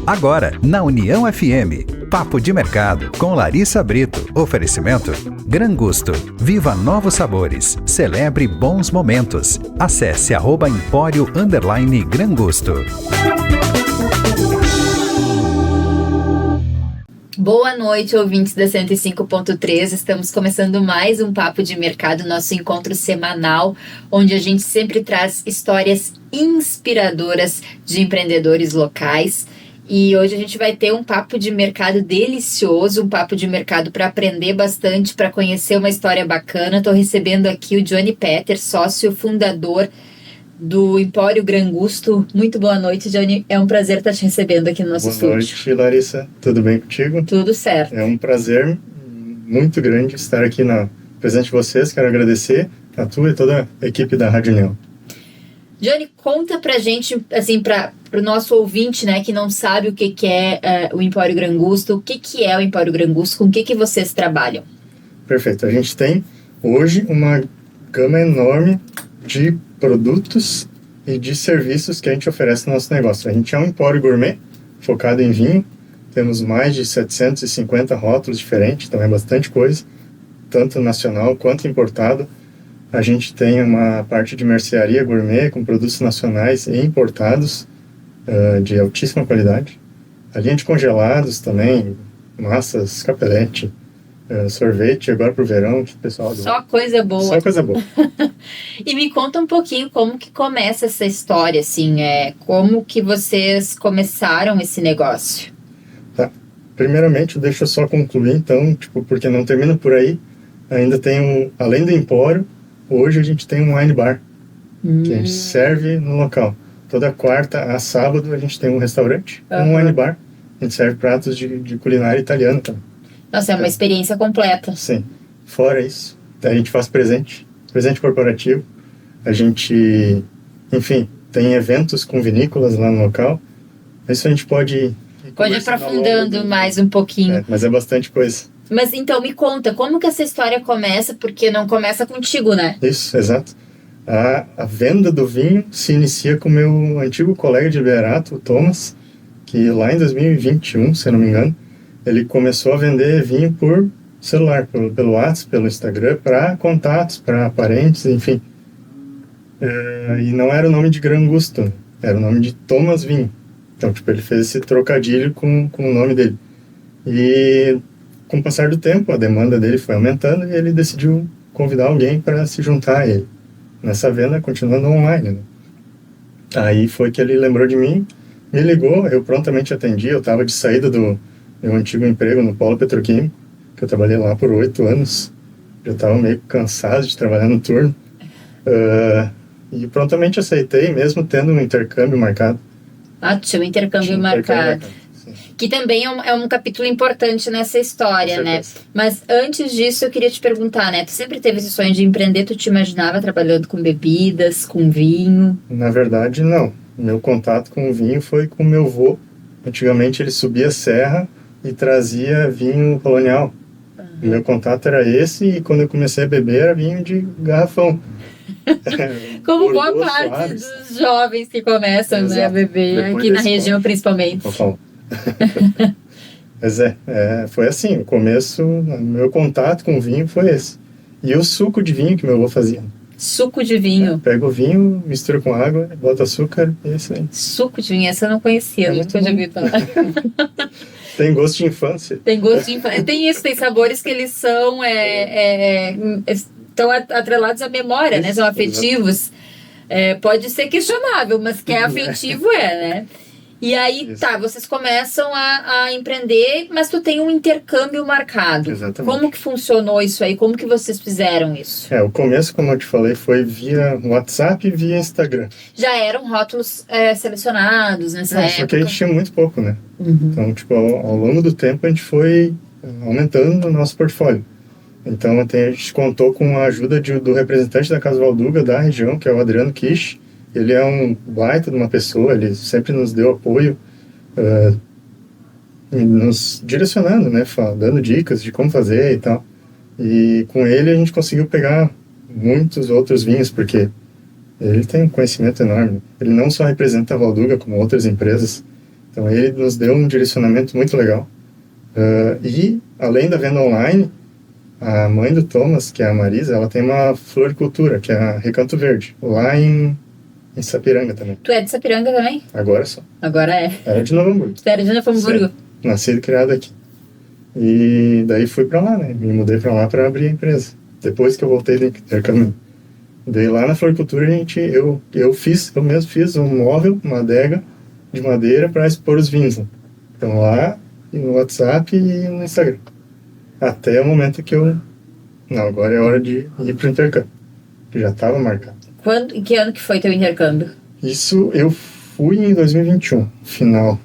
Agora, na União FM, Papo de Mercado, com Larissa Brito. Oferecimento Gran Gusto. Viva novos sabores. Celebre bons momentos. Acesse @empório_Gran Gusto. Boa noite, ouvintes da 105.3. Estamos começando mais um Papo de Mercado, nosso encontro semanal, onde a gente sempre traz histórias inspiradoras de empreendedores locais. E hoje a gente vai ter um papo de mercado delicioso, um papo de mercado para aprender bastante, para conhecer uma história bacana. Estou recebendo aqui o Johnny Petter, sócio fundador do Empório Gran Gusto. Muito boa noite, Johnny. É um prazer estar te recebendo aqui no nosso estúdio. Boa noite, Larissa. Tudo bem contigo? Tudo certo. É um prazer muito grande estar aqui presente de vocês. Quero agradecer a tua e toda a equipe da Rádio União. Johnny, conta pra gente, assim, para o nosso ouvinte, né, que não sabe o que é o Empório Gran Gusto, o que é o Empório Gran Gusto, com o que vocês trabalham? Perfeito. A gente tem hoje uma gama enorme de produtos e de serviços que a gente oferece no nosso negócio. A gente é um empório gourmet focado em vinho. Temos mais de 750 rótulos diferentes, então é bastante coisa, tanto nacional quanto importado. A gente tem uma parte de mercearia gourmet com produtos nacionais e importados de altíssima qualidade. A linha de congelados também, massas, capelete, sorvete agora pro verão, que o pessoal... Só coisa boa. Só coisa boa. E me conta um pouquinho como que começa essa história, assim, como que vocês começaram esse negócio? Tá. Primeiramente, deixa eu só concluir, então, porque não termina por aí, ainda tem, além do empório, hoje a gente tem um wine bar, que a gente serve no local. Toda quarta a sábado a gente tem um restaurante, um wine bar. A gente serve pratos de culinária italiana também. Nossa, é uma experiência completa. Sim. Fora isso, a gente faz presente corporativo. A gente, enfim, tem eventos com vinícolas lá no local. Isso a gente pode ir aprofundando mais um pouquinho. Mas é bastante coisa. Mas então me conta, como que essa história começa? Porque não começa contigo, né? Isso, exato. A venda do vinho se inicia com o meu antigo colega de liderato, o Thomas, que lá em 2021, se eu não me engano, ele começou a vender vinho por celular, pelo WhatsApp, pelo Instagram, para contatos, para parentes, enfim. E não era o nome de Gran Gusto, era o nome de Thomas Vinho. Então, ele fez esse trocadilho com o nome dele. E com o passar do tempo, a demanda dele foi aumentando e ele decidiu convidar alguém para se juntar a ele. Nessa venda, continuando online, né? Aí foi que ele lembrou de mim, me ligou, eu prontamente atendi. Eu estava de saída do meu antigo emprego no Polo Petroquímico, que eu trabalhei lá por 8 anos. Já estava meio cansado de trabalhar no turno. E prontamente aceitei, mesmo tendo um intercâmbio marcado. Tinha um intercâmbio marcado. Que também é um capítulo importante nessa história, né? Mas antes disso, eu queria te perguntar, né? Tu sempre teve esse sonho de empreender? Tu te imaginava trabalhando com bebidas, com vinho? Na verdade, não. Meu contato com o vinho foi com meu avô. Antigamente, ele subia a serra e trazia vinho colonial. O meu contato era esse, e quando eu comecei a beber, era vinho de garrafão. Como boa parte dos jovens que começam, né, a beber, depois aqui na região principalmente. Mas foi assim, o começo, meu contato com o vinho foi esse. E o suco de vinho que meu avô fazia. Suco de vinho? Pega o vinho, mistura com água, bota açúcar e é isso aí. Suco de vinho, essa eu não conhecia, nunca já vi falar. Tem gosto de infância. Tem gosto de infância. Tem isso, tem sabores que eles são estão atrelados à memória, né? São afetivos. Pode ser questionável, mas que é afetivo, né? E aí, vocês começam a empreender, mas tu tem um intercâmbio marcado. Exatamente. Como que funcionou isso aí? Como que vocês fizeram isso? O começo, como eu te falei, foi via WhatsApp e via Instagram. Já eram rótulos selecionados nessa época? Só que a gente tinha muito pouco, né? Então, ao longo do tempo, a gente foi aumentando o nosso portfólio. Então, a gente contou com a ajuda do representante da Casa Valduga da região, que é o Adriano Kish. Ele é um baita de uma pessoa, ele sempre nos deu apoio, nos direcionando, né, dando dicas de como fazer e tal. E com ele a gente conseguiu pegar muitos outros vinhos, porque ele tem um conhecimento enorme. Ele não só representa a Valduga, como outras empresas. Então ele nos deu um direcionamento muito legal. E, além da venda online, a mãe do Thomas, que é a Marisa, ela tem uma floricultura, que é a Recanto Verde, lá em Sapiranga também. Tu é de Sapiranga também? Agora só. Agora é. Era de Novo Hamburgo. Tu era de Novo Hamburgo? Nascido e criado aqui. E daí fui pra lá, né? Me mudei pra lá pra abrir a empresa. Depois que eu voltei do intercâmbio. Daí lá na floricultura eu mesmo fiz um móvel, uma adega de madeira para expor os vinhos. Né? Então lá, no WhatsApp e no Instagram. Até o momento que não, agora é hora de ir pro intercâmbio. Que já estava marcado. Em que ano que foi teu intercâmbio? Isso eu fui em 2021, final.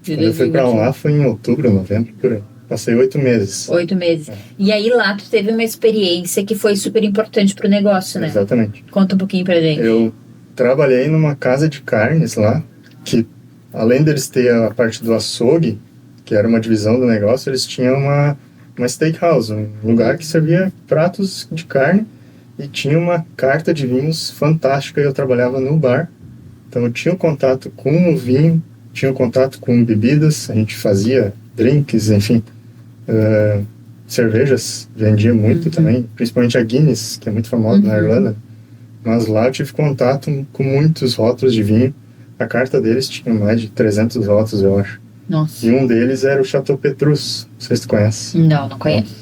Quando eu fui para lá foi em outubro, novembro, por aí. Passei 8 meses. 8 meses. E aí lá tu teve uma experiência que foi super importante pro negócio, né? Exatamente. Conta um pouquinho pra gente. Eu trabalhei numa casa de carnes lá, que além deles ter a parte do açougue, que era uma divisão do negócio, eles tinham uma steakhouse, um lugar que servia pratos de carne e tinha uma carta de vinhos fantástica e eu trabalhava no bar. Então eu tinha contato com o vinho, tinha contato com bebidas, a gente fazia drinks, enfim. Cervejas vendia muito também, principalmente a Guinness, que é muito famosa na Irlanda. Mas lá eu tive contato com muitos rótulos de vinho. A carta deles tinha mais de 300 rótulos, eu acho. Nossa. E um deles era o Chateau Petrus, não sei se tu conhece. Não conheço.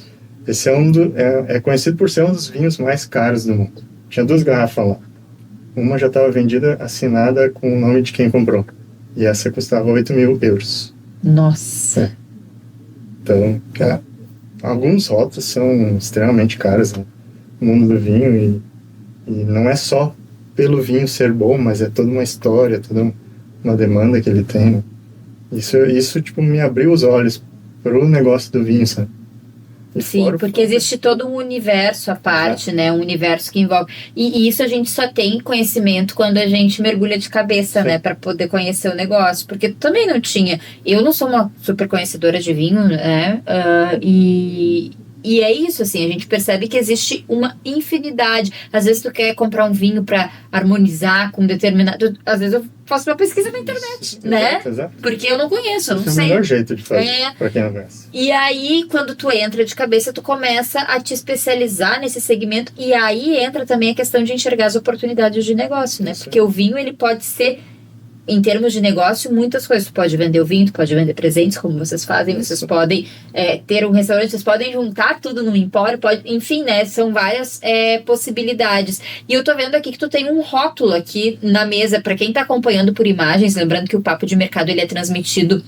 Esse é conhecido por ser um dos vinhos mais caros do mundo. Tinha 2 garrafas lá. Uma já estava vendida, assinada com o nome de quem comprou. E essa custava 8.000 euros. Nossa. Então, alguns rótulos são extremamente caros no mundo do vinho e não é só pelo vinho ser bom, mas é toda uma história, toda uma demanda que ele tem. Né? Isso tipo, me abriu os olhos para o negócio do vinho, sabe? Sim, porque existe todo um universo à parte, né? Um universo que envolve... E isso a gente só tem conhecimento quando a gente mergulha de cabeça, né? Para poder conhecer o negócio. Porque também não tinha... Eu não sou uma super conhecedora de vinho, né? E é isso, assim, a gente percebe que existe uma infinidade. Às vezes tu quer comprar um vinho para harmonizar com determinado... Às vezes eu faço uma pesquisa na internet, né? Exato. Porque eu não conheço, eu não sei. Esse é o melhor jeito de fazer, para quem não conhece. E aí, quando tu entra de cabeça, tu começa a te especializar nesse segmento. E aí entra também a questão de enxergar as oportunidades de negócio, né? Porque o vinho, ele pode ser... Em termos de negócio, muitas coisas. Tu pode vender o vinho, tu pode vender presentes, como vocês fazem. Vocês podem ter um restaurante, vocês podem juntar tudo num empório. Enfim, né? São várias possibilidades. E eu tô vendo aqui que tu tem um rótulo aqui na mesa. Para quem tá acompanhando por imagens, lembrando que o Papo de Mercado ele é transmitido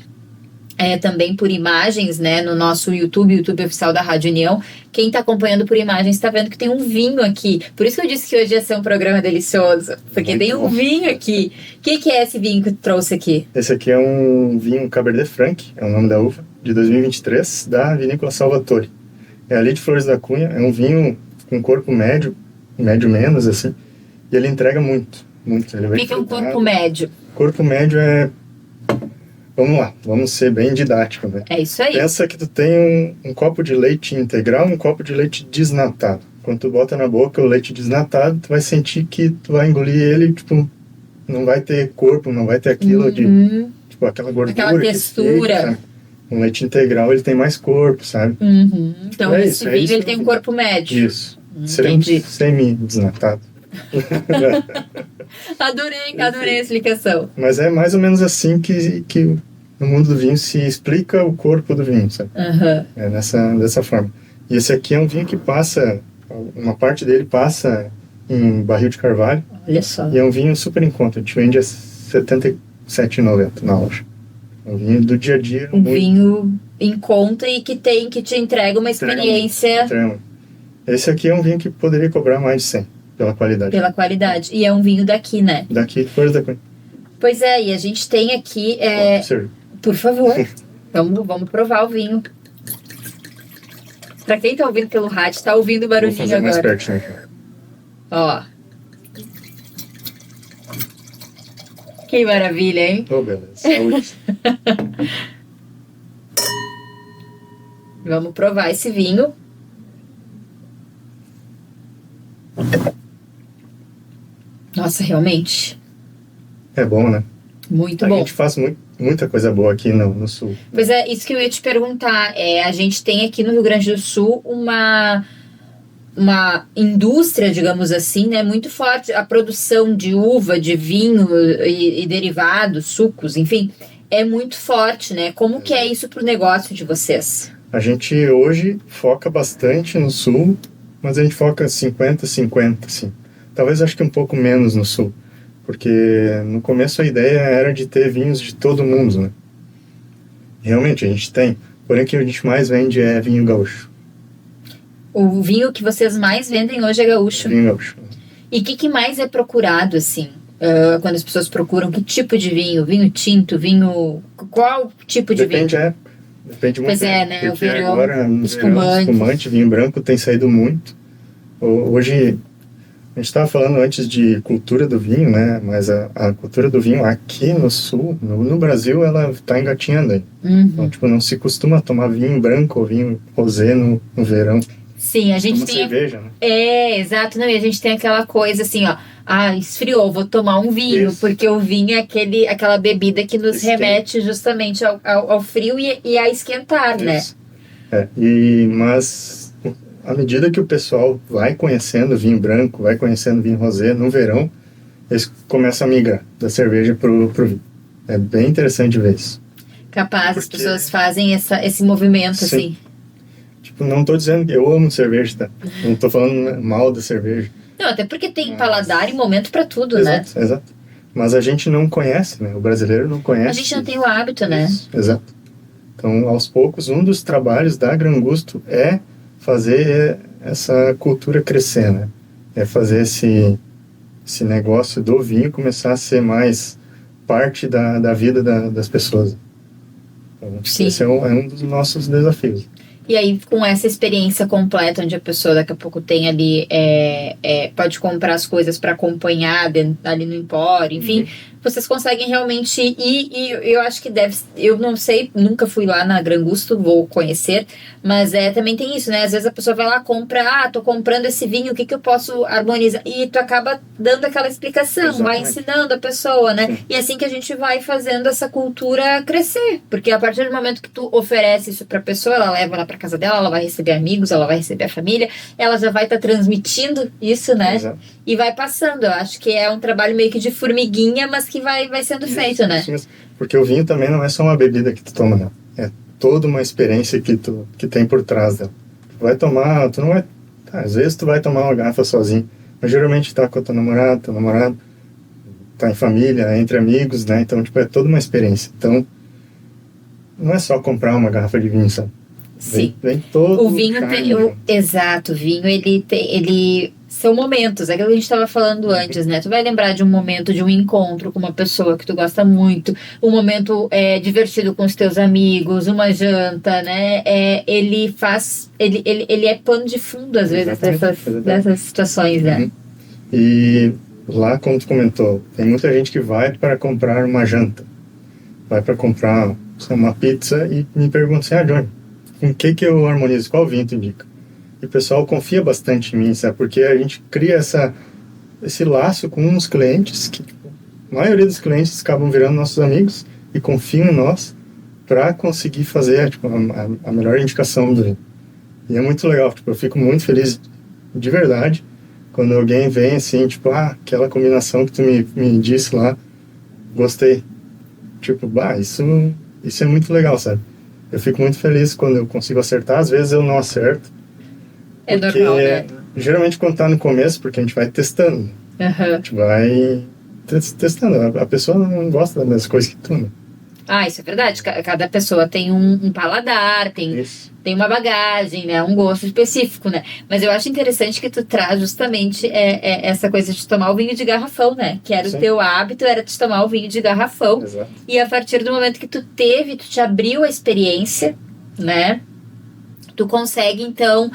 também por imagens, né, no nosso YouTube oficial da Rádio União. Quem está acompanhando por imagens está vendo que tem um vinho aqui. Por isso que eu disse que hoje ia ser um programa delicioso, porque muito tem um vinho aqui. O que é esse vinho que tu trouxe aqui? Esse aqui é um vinho Cabernet Franc, é o nome da uva, de 2023, da Vinícola Salvatore. É ali de Flores da Cunha, é um vinho com corpo médio menos, assim, e ele entrega muito. O que é um corpo médio? Corpo médio é... Vamos lá, vamos ser bem didático, né? É isso aí. Pensa que tu tem um copo de leite integral e um copo de leite desnatado. Quando tu bota na boca o leite desnatado, tu vai sentir que tu vai engolir ele, tipo, não vai ter corpo, não vai ter aquilo de, tipo, aquela gordura. Aquela textura. Fica, um leite integral, ele tem mais corpo, sabe? Então, esse vinho, ele tem um corpo médio. Isso. Entendi. Semi-desnatado. Adorei a explicação. Mas é mais ou menos assim que no mundo do vinho se explica o corpo do vinho, sabe? É dessa forma. E esse aqui é um vinho que passa, uma parte dele passa em barril de carvalho. Olha só. E é um vinho super em conta, a gente vende a R$ 77,90 na loja. É um vinho do dia a dia. Vinho em conta e que te entrega uma experiência. Esse aqui é um vinho que poderia cobrar mais de 100 pela qualidade. Pela qualidade. E é um vinho daqui, né? Daqui, Flores da Cunha. Pois é, e a gente tem aqui... Por favor, vamos provar o vinho. Pra quem tá ouvindo pelo rádio, tá ouvindo o barulhinho agora. Vou fazer mais pertinho aqui. Ó. Que maravilha, hein? Beleza. Saúde. Vamos provar esse vinho. Nossa, realmente. É bom, né? Muito A bom. gente faz muita coisa boa aqui no Sul. Pois é, isso que eu ia te perguntar. A gente tem aqui no Rio Grande do Sul uma indústria, digamos assim, né, muito forte. A produção de uva, de vinho e derivados, sucos, enfim, é muito forte, né? Como que é isso pro negócio de vocês? A gente hoje foca bastante no Sul, mas a gente foca 50-50, assim. Talvez acho que um pouco menos no Sul, porque no começo a ideia era de ter vinhos de todo mundo, né? Realmente a gente tem, porém o que a gente mais vende é vinho gaúcho. O vinho que vocês mais vendem hoje é gaúcho. Vinho gaúcho. E o que mais é procurado, assim, quando as pessoas procuram? Que tipo de vinho? Vinho tinto, vinho... Qual tipo de Depende, vinho? Depende muito. Pois é, né? Porque O verão, agora, no espumante. verão, espumante, vinho branco tem saído muito. Hoje, a gente estava falando antes de cultura do vinho, né? Mas a cultura do vinho aqui no Sul, no Brasil, ela está engatinhando aí. Então, tipo, não se costuma tomar vinho branco ou vinho rosé no verão. Sim, a gente Toma tem... cerveja, né? Exato. Não, e a gente tem aquela coisa assim, ó. Ah, esfriou, vou tomar um vinho. Isso. Porque o vinho é aquela bebida que nos Esquenta. remete justamente ao frio e a esquentar, né? Isso. Mas à medida que o pessoal vai conhecendo vinho branco, vai conhecendo vinho rosé no verão, eles começam a migrar da cerveja pro vinho. É bem interessante ver isso. Capaz, as Porque- pessoas fazem esse movimento, Sim. assim. Tipo, não tô dizendo que eu amo cerveja, tá? Não tô falando mal da cerveja. Não, até porque tem paladar e momento pra tudo, né? Exato. Mas a gente não conhece, né? O brasileiro não conhece. A gente não tem o hábito, né? Isso, exato. Então, aos poucos, um dos trabalhos da Gran Gusto é fazer essa cultura crescer, né? É fazer esse negócio do vinho começar a ser mais parte da vida das pessoas. Então, Sim. esse é um dos nossos desafios. E aí, com essa experiência completa, onde a pessoa daqui a pouco tem ali, pode comprar as coisas para acompanhar ali no Empório, enfim, vocês conseguem realmente ir, e eu acho que eu não sei, nunca fui lá na Gran Gusto, vou conhecer, mas também tem isso, né? Às vezes a pessoa vai lá, compra, tô comprando esse vinho, o que eu posso harmonizar? E tu acaba dando aquela explicação, vai Exatamente. ensinando a pessoa, né? Sim. E é assim que a gente vai fazendo essa cultura crescer, porque a partir do momento que tu oferece isso pra pessoa, ela leva lá pra casa dela, ela vai receber amigos, ela vai receber a família, ela já vai estar transmitindo isso, né? Exato. E vai passando. Eu acho que é um trabalho meio que de formiguinha, mas que vai sendo feito, né? Isso mesmo. Porque o vinho também não é só uma bebida que tu toma, né? É toda uma experiência que tem por trás dela. Tu vai tomar, tu não vai... Tá, às vezes tu vai tomar uma garrafa sozinho, mas geralmente tá com a tua namorado, tá em família, entre amigos, né? Então, tipo, é toda uma experiência. Então, não é só comprar uma garrafa de vinho, sabe? Sim. Vem todo O vinho charme tem. junto. Exato, o vinho ele são momentos, é aquilo que a gente estava falando antes, né? Tu vai lembrar de um momento de um encontro com uma pessoa que tu gosta muito, um momento divertido com os teus amigos, uma janta, né? Ele é pano de fundo, às vezes, Exatamente. dessas situações, né? Uhum. E lá, como tu comentou, tem muita gente que vai para comprar uma janta, vai para comprar uma pizza e me pergunta assim, Johnny, com o que eu harmonizo? Qual vinho tu indica? E o pessoal confia bastante em mim, sabe? Porque a gente cria esse laço com uns clientes que, tipo, a maioria dos clientes acabam virando nossos amigos e confiam em nós para conseguir fazer tipo, a melhor indicação do vinho. E é muito legal, tipo, eu fico muito feliz de verdade quando alguém vem assim, tipo, aquela combinação que tu me disse lá, gostei. Tipo, isso é muito legal, sabe? Eu fico muito feliz quando eu consigo acertar, às vezes eu não acerto. É Porque, normal, né? geralmente quando tá no começo, porque a gente vai testando, Uhum. a gente vai testando, a pessoa não gosta das coisas que tu, né? Isso é verdade. Cada pessoa tem um paladar, tem uma bagagem, né? Um gosto específico, né? Mas eu acho interessante que tu traz justamente essa coisa de tomar o vinho de garrafão, né? Que era Sim. o teu hábito, era de tomar o vinho de garrafão. Exato. E a partir do momento que tu te abriu a experiência, né? Tu consegue, então...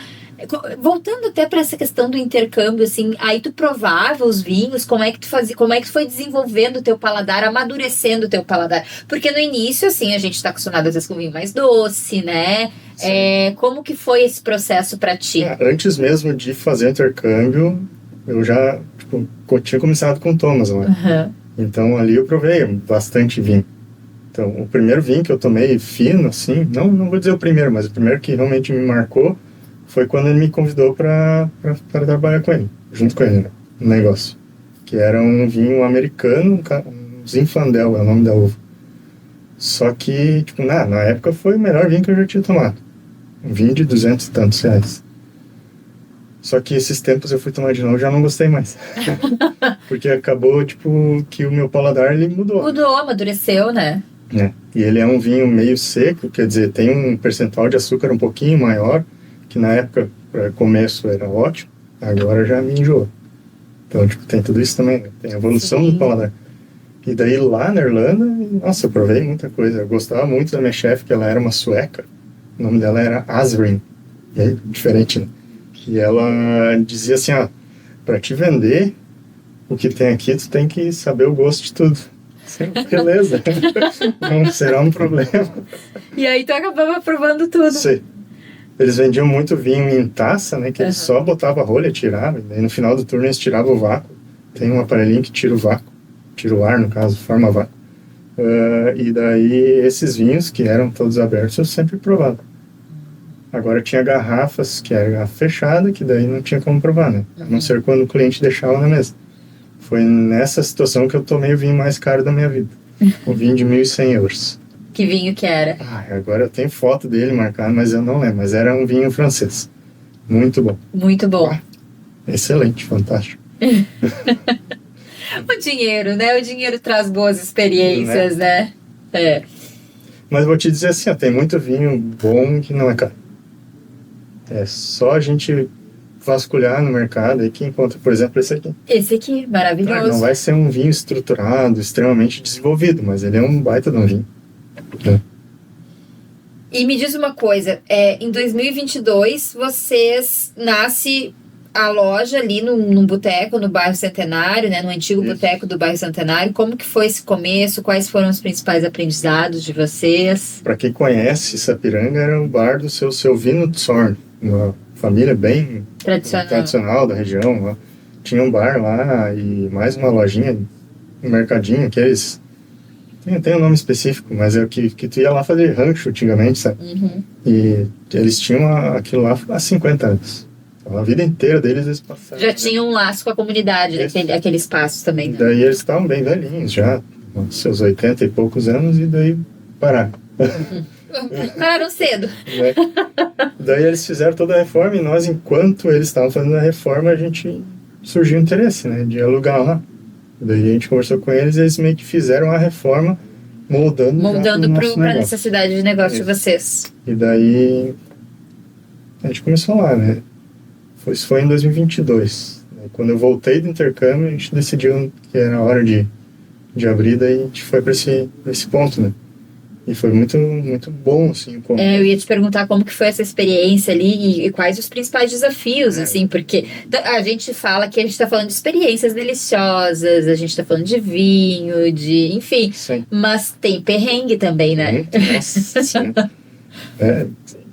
Voltando até para essa questão do intercâmbio, assim, aí tu provava os vinhos, como é que tu fazia, como é que tu foi desenvolvendo o teu paladar, amadurecendo o teu paladar? Porque no início, assim, a gente tá acostumado às vezes com vinho mais doce, né? Como que foi esse processo para ti? Antes mesmo de fazer o intercâmbio, eu já tinha começado com o Thomas, né? Uhum. Então ali eu provei bastante vinho. Então o primeiro vinho que eu tomei fino, assim, não vou dizer o primeiro, mas o primeiro que realmente me marcou foi quando ele me convidou para trabalhar com ele, junto com ele, né, no negócio. Que era um vinho americano, um Zinfandel é o nome da uva. Só que, tipo, na época foi o melhor vinho que eu já tinha tomado. Um vinho de 200 e tantos reais. Só que esses tempos eu fui tomar de novo e já não gostei mais. Porque acabou, tipo, que o meu paladar, ele mudou. Mudou, amadureceu, né? E ele é um vinho meio seco, quer dizer, tem um percentual de açúcar um pouquinho maior, que na época, para começo, era ótimo, agora já me enjoou. Então, tipo, tem tudo isso também, né? Tem a evolução do paladar. E daí lá na Irlanda, nossa, eu provei muita coisa. Eu gostava muito da minha chefe, que ela era uma sueca. O nome dela era Asrin. E aí, diferente, né? E ela dizia assim, para te vender o que tem aqui, tu tem que saber o gosto de tudo. Sim, beleza. Não será um problema. E aí tu acabava provando tudo. Sim. Eles vendiam muito vinho em taça, né? Que eles só botavam a rolha e tiravam. E daí no final do turno eles tiravam o vácuo. Tem um aparelhinho que tira o vácuo. Tira o ar, no caso, forma vácuo. E daí esses vinhos, que eram todos abertos, eu sempre provava. Agora tinha garrafas, que era garrafa fechada, que daí não tinha como provar, né? A não ser quando o cliente deixava na mesa. Foi nessa situação que eu tomei o vinho mais caro da minha vida. Um vinho de 1.100 euros. Que vinho que era? Agora eu tenho foto dele marcado, mas eu não lembro. Mas era um vinho francês. Muito bom. Muito bom. Excelente, fantástico. O dinheiro, né? O dinheiro traz boas experiências, né? Mas vou te dizer assim, tem muito vinho bom que não é caro. É só a gente vasculhar no mercado aí que encontra, por exemplo, esse aqui. Esse aqui, maravilhoso. Não vai ser um vinho estruturado, extremamente desenvolvido, mas ele é um baita de um vinho. Né? E me diz uma coisa, em 2022 nasce a loja ali num boteco no bairro Centenário, né, no antigo boteco do bairro Centenário. Como que foi esse começo? Quais foram os principais aprendizados de vocês? Para quem conhece, Sapiranga era o bar do seu Silvino Zorn, uma família bem tradicional da região. Lá. Tinha um bar lá e mais uma lojinha, um mercadinho, aqueles... Tem um nome específico, mas é o que tu ia lá fazer rancho antigamente, sabe? E eles tinham aquilo lá há 50 anos. A vida inteira deles eles passaram. Já tinham um laço com a comunidade, aquele espaço também. Né? E daí eles estavam bem velhinhos já, seus 80 e poucos anos, e daí pararam. Pararam cedo. Né? Daí eles fizeram toda a reforma e nós, enquanto eles estavam fazendo a reforma, a gente surgiu o interesse, né, de alugar lá. Daí a gente conversou com eles e eles meio que fizeram a reforma moldando para a necessidade de negócio de vocês. E daí a gente começou lá, né? Isso foi em 2022. Quando eu voltei do intercâmbio, a gente decidiu que era hora de abrir, daí a gente foi para esse ponto, né? E foi muito, muito bom, assim. Eu ia te perguntar como que foi essa experiência ali e quais os principais desafios, assim, porque a gente fala que a gente está falando de experiências deliciosas, a gente está falando de vinho, enfim, sim. Mas tem perrengue também, né? Nossa, sim.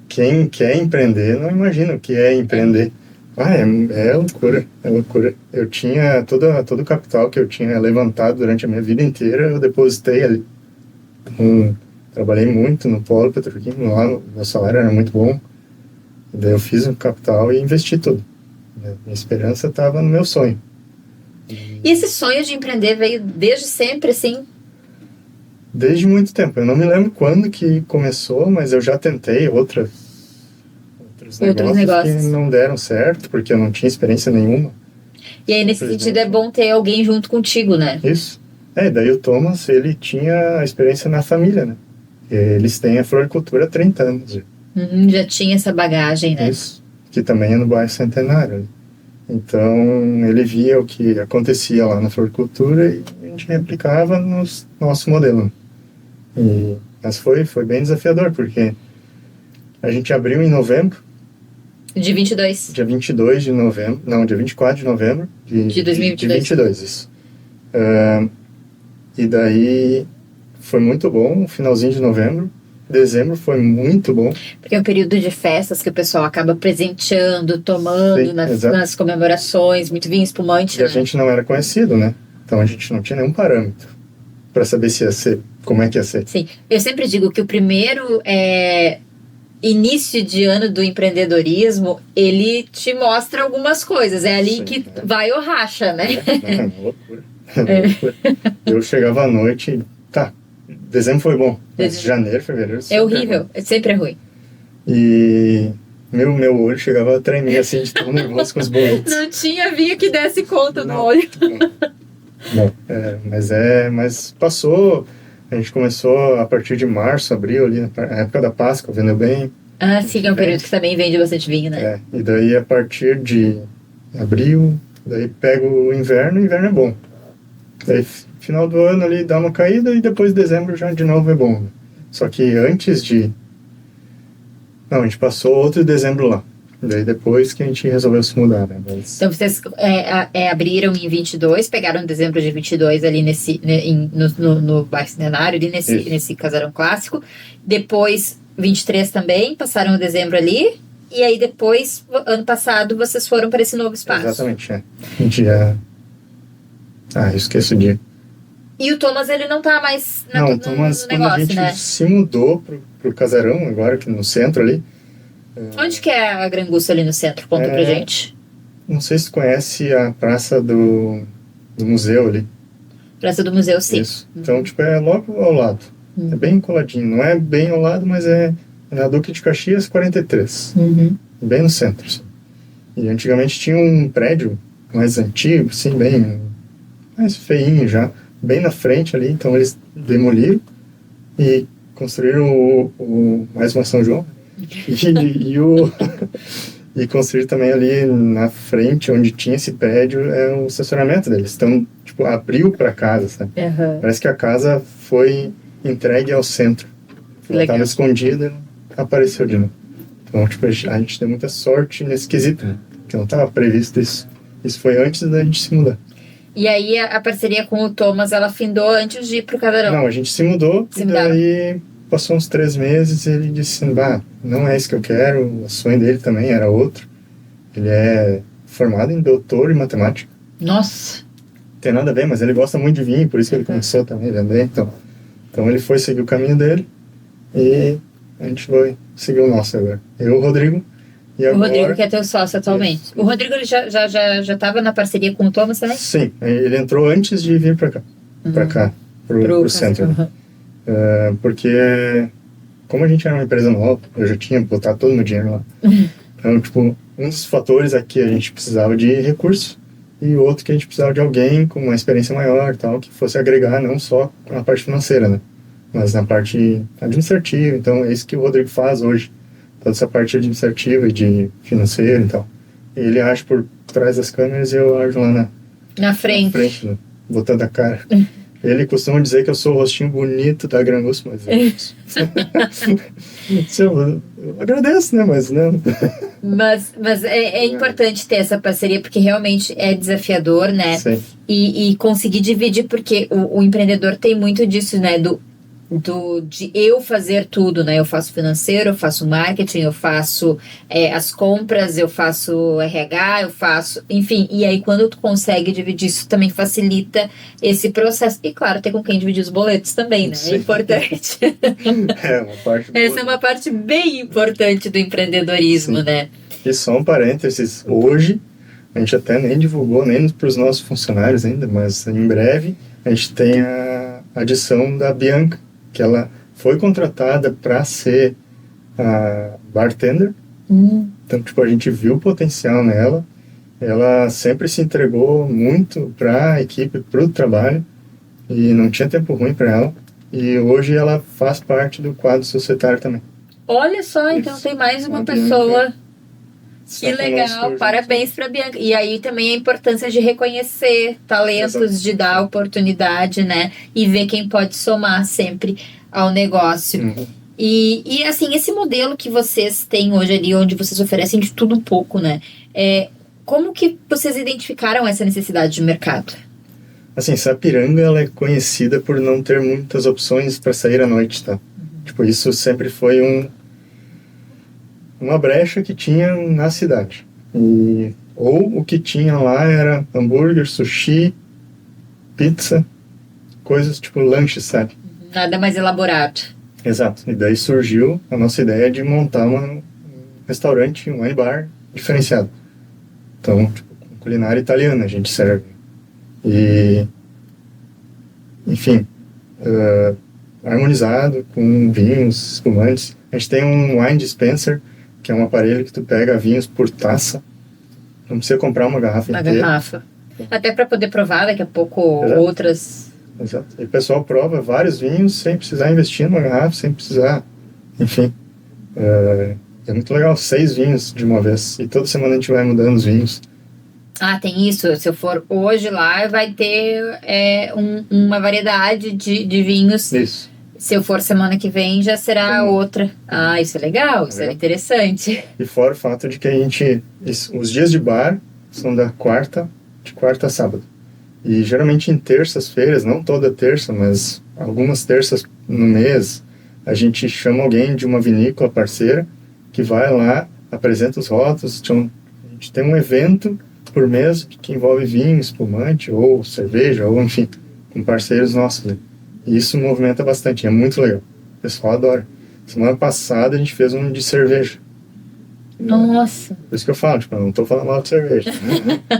Quem quer empreender não imagina o que é empreender. É loucura, é loucura. Eu tinha todo o capital que eu tinha levantado durante a minha vida inteira, eu depositei ali. Trabalhei muito no polo petroquímico, lá meu salário era muito bom. Daí eu fiz um capital e investi tudo. Minha esperança estava no meu sonho. E esse sonho de empreender veio desde sempre, assim? Desde muito tempo. Eu não me lembro quando que começou, mas eu já tentei outros negócios que não deram certo, porque eu não tinha experiência nenhuma. E aí, nesse sentido, é bom ter alguém junto contigo, né? Isso. Daí o Thomas, ele tinha a experiência na família, né? Eles têm a floricultura há 30 anos. Já tinha essa bagagem, né? Isso. Que também é no bairro Centenário. Então, ele via o que acontecia lá na floricultura e a gente replicava no nosso modelo. Mas foi bem desafiador, porque a gente abriu em novembro. De 22. Dia 22 de novembro. Não, dia 24 de novembro. De 2022. De 22, isso. E daí foi muito bom, finalzinho de novembro. Dezembro foi muito bom. Porque é um período de festas que o pessoal acaba presenteando, tomando. Sim, nas comemorações, muito vinho espumante. E a gente não era conhecido, né? Então a gente não tinha nenhum parâmetro para saber se ia ser, como é que ia ser. Sim, eu sempre digo que o primeiro início de ano do empreendedorismo, ele te mostra algumas coisas. É ali que vai ou racha, né? É uma loucura. Loucura. Eu chegava à noite e, dezembro foi bom, mas janeiro, fevereiro... É horrível, sempre é ruim. E meu olho chegava a tremer assim, de tão nervoso com os boletos. Não tinha vinho que desse conta no olho. Não. Mas passou, a gente começou a partir de março, abril, ali na época da Páscoa, vendeu bem. Ah, sim, é um período que também vende bastante vinho, né? E daí a partir de abril, daí pega o inverno é bom. Daí final do ano ali dá uma caída e depois de dezembro já de novo é bom. Só que antes de... Não, a gente passou outro dezembro lá. Daí depois que a gente resolveu se mudar, né? Mas... Então vocês abriram em 22, pegaram dezembro de 22 ali no Bicentenário, ali nesse casarão clássico. Depois 23 também, passaram o dezembro ali. E aí depois, ano passado, vocês foram para esse novo espaço. Exatamente, A gente já... eu esqueço o dia. E o Thomas, ele não tá mais no Thomas, negócio, quando a gente se mudou pro casarão, agora aqui no centro ali... Onde que é a Granguça ali no centro? Conta pra gente. Não sei se tu conhece a praça do museu ali. Praça do museu, sim. Isso. Então, é logo ao lado. É bem coladinho. Não é bem ao lado, mas é na Duque de Caxias 43. Bem no centro, assim. E antigamente tinha um prédio mais antigo, assim, bem mais feinho já, bem na frente ali. Então eles demoliram e construíram mais uma São João. E construir também ali na frente, onde tinha esse prédio, é o estacionamento deles. Então, abriu para casa, sabe? Parece que a casa foi entregue ao centro. Ela estava escondida e apareceu de novo. Então, a gente deu muita sorte nesse quesito, né? Porque não estava previsto isso. Isso foi antes da gente se mudar. E aí, a parceria com o Thomas, ela findou antes de ir pro casarão? Não, a gente se mudou e daí... Passou uns 3 meses e ele disse, não é isso que eu quero, o sonho dele também era outro. Ele é formado em doutor em matemática. Nossa! Tem nada a ver, mas ele gosta muito de vinho, por isso que ele começou também a vender. Então ele foi seguir o caminho dele e a gente foi seguir o nosso agora. Eu, o Rodrigo, e agora... O Rodrigo que é teu sócio atualmente. Isso. O Rodrigo ele já estava na parceria com o Thomas também? Sim, ele entrou antes de vir para cá, pro centro. Porque como a gente era uma empresa nova, eu já tinha botado todo o meu dinheiro lá. Então, um dos fatores aqui a gente precisava de recurso e o outro que a gente precisava de alguém com uma experiência maior, tal, que fosse agregar não só na parte financeira, né, mas na parte administrativa. Então é isso que o Rodrigo faz hoje, toda essa parte administrativa e de financeiro e tal. Ele age por trás das câmeras e eu ajo lá na frente, né, botando a cara. Ele costuma dizer que eu sou o rostinho bonito da Granguça, mas eu agradeço, né? Mas não. Mas é importante ter essa parceria, porque realmente é desafiador, né? Sim. E conseguir dividir, porque o empreendedor tem muito disso, né? De eu fazer tudo, né? Eu faço financeiro, eu faço marketing, eu faço as compras, eu faço RH, eu faço... Enfim, e aí quando tu consegue dividir, isso também facilita esse processo. E claro, ter com quem dividir os boletos também, né? Sim. É importante. Uma parte boa. Essa é uma parte bem importante do empreendedorismo, sim, né? E só um parênteses, hoje, a gente até nem divulgou, nem para os nossos funcionários ainda, mas em breve a gente tem a adição da Bianca, que ela foi contratada para ser a bartender. Então, a gente viu o potencial nela. Ela sempre se entregou muito para a equipe, para o trabalho, e não tinha tempo ruim para ela. E hoje ela faz parte do quadro societário também. Olha só, então tem mais uma pessoa. Que legal, parabéns para a Bianca. E aí também a importância de reconhecer talentos, exato, de dar oportunidade, né? E ver quem pode somar sempre ao negócio. E assim, esse modelo que vocês têm hoje ali, onde vocês oferecem de tudo um pouco, né? Como que vocês identificaram essa necessidade de mercado? Assim, Sapiranga, ela é conhecida por não ter muitas opções para sair à noite, tá? Isso sempre foi uma brecha que tinha na cidade. Ou o que tinha lá era hambúrguer, sushi, pizza, coisas tipo lanche, sabe? Nada mais elaborado. Exato. E daí surgiu a nossa ideia de montar um restaurante, um wine bar diferenciado. Então, tipo, com culinária italiana a gente serve. E, enfim, harmonizado com vinhos, espumantes. A gente tem um wine dispenser, que é um aparelho que tu pega vinhos por taça. Não precisa comprar uma garrafa inteira. Uma garrafa. Até para poder provar daqui a pouco outras. Exato. E o pessoal prova vários vinhos sem precisar investir numa garrafa, sem precisar. Enfim. É muito legal, 6 vinhos de uma vez. E toda semana a gente vai mudando os vinhos. Ah, tem isso. Se eu for hoje lá, vai ter uma variedade de vinhos. Isso. Se eu for semana que vem, já será outra. Ah, isso é legal, isso é interessante. E fora o fato de que a gente... Os dias de bar são de quarta a sábado. E geralmente em terças-feiras, não toda terça, mas algumas terças no mês, a gente chama alguém de uma vinícola parceira que vai lá, apresenta os rótulos. Então, a gente tem um evento por mês que envolve vinho, espumante ou cerveja, ou enfim, com parceiros nossos, né? E isso movimenta bastante, é muito legal. O pessoal adora. Semana passada a gente fez um de cerveja. Nossa! Por isso que eu falo, tipo, eu não tô falando mal de cerveja.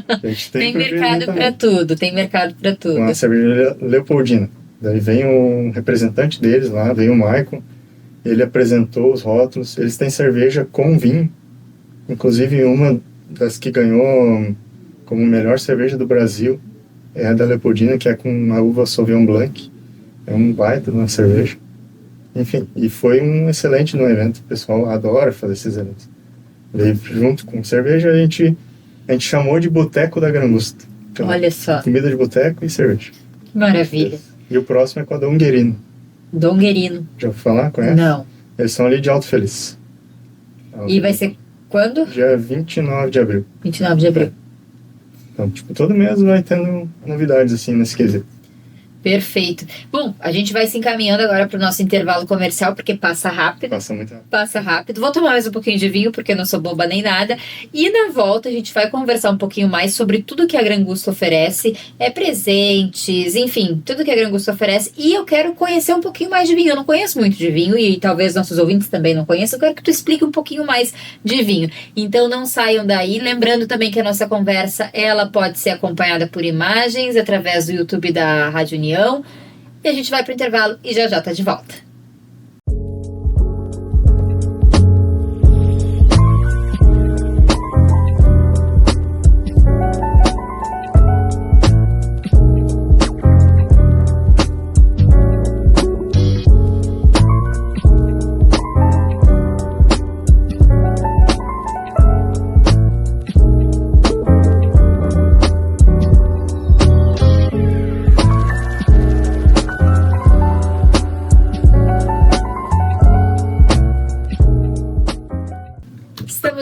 A gente tem mercado para tudo, tem mercado para tudo. Uma cerveja Leopoldina. Daí vem um representante deles lá, vem o Michael, ele apresentou os rótulos, eles têm cerveja com vinho, inclusive uma das que ganhou como melhor cerveja do Brasil é a da Leopoldina, que é com uma uva Sauvignon Blanc. É um baita de uma cerveja. Enfim, e foi um excelente no evento. O pessoal adora fazer esses eventos. Daí, junto com cerveja, a gente chamou de Boteco da Grangusta. Então, olha só. Comida de boteco e cerveja. Que maravilha. E o próximo é com a Donguerino. Donguerino. Já ouviu falar? Conhece? Não. Eles são ali de Alto Feliz. E vai ser quando? Dia 29 de abril. 29 de abril. Então, tipo, todo mês vai tendo novidades, assim, nesse quesito. Perfeito. Bom, a gente vai se encaminhando agora para o nosso intervalo comercial, porque passa rápido. Passa muito rápido. Passa rápido. Vou tomar mais um pouquinho de vinho, porque eu não sou boba nem nada. E na volta a gente vai conversar um pouquinho mais sobre tudo que a Grangusta oferece. Presentes, enfim, tudo que a Grangusta oferece. E eu quero conhecer um pouquinho mais de vinho. Eu não conheço muito de vinho e talvez nossos ouvintes também não conheçam. Eu quero que tu explique um pouquinho mais de vinho. Então não saiam daí. Lembrando também que a nossa conversa, ela pode ser acompanhada por imagens através do YouTube da Rádio União. E a gente vai para o intervalo e já tá de volta.